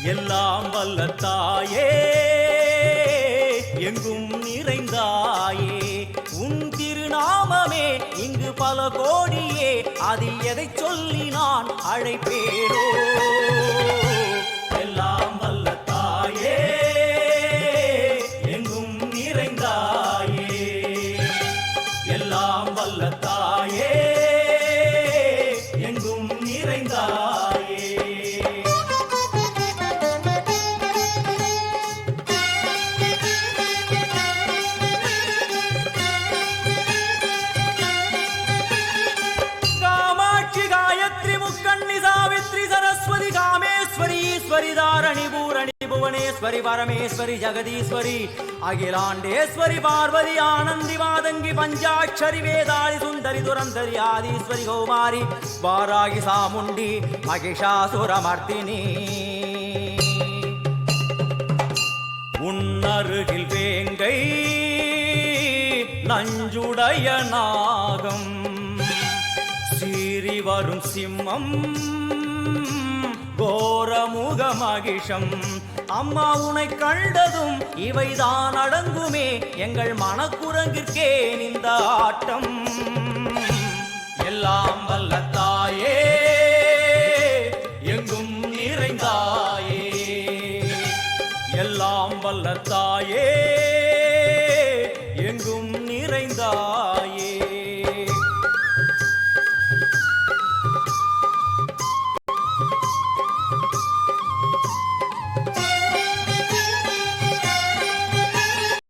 எல்லாம் வல்ல தாயே எங்கும் நிறைந்தாயே உன் திருநாமமே இங்கு பல கோடியே அதில் எதை சொல்லி நான் அழைப்பேரோ எல்லாம் வல்ல தாயே எங்கும் நிறைந்தாயே எல்லாம் வல்ல தாயே எங்கும் நிறைந்தாயே தாரணி பூரணி புவனேஸ்வரி பரமேஸ்வரி ஜெகதீஸ்வரி அகிலாண்டேஸ்வரி பார்வதி ஆனந்தி மாதங்கி பஞ்சாட்சரி வேதாளி சுந்தரி துரந்தரி ஆதீஸ்வரி கௌமாரி வாராகி சாமுண்டி மகிஷாசுரமர்த்தினி உன்னருகில் வேங்கை நஞ்சுடைய நாகம் சீறி வரும் சிம்மம் கோரமுக மகிஷம் அம்மா உனை கண்டதும் இவைதான் அடங்குமே எங்கள் மனக்குரங்கிற்கே இந்த ஆட்டம் எல்லாம் வல்ல தாயே எங்கும் நிறைந்தாயே எல்லாம் வல்ல தாயே எங்கும் நிறைந்தாயே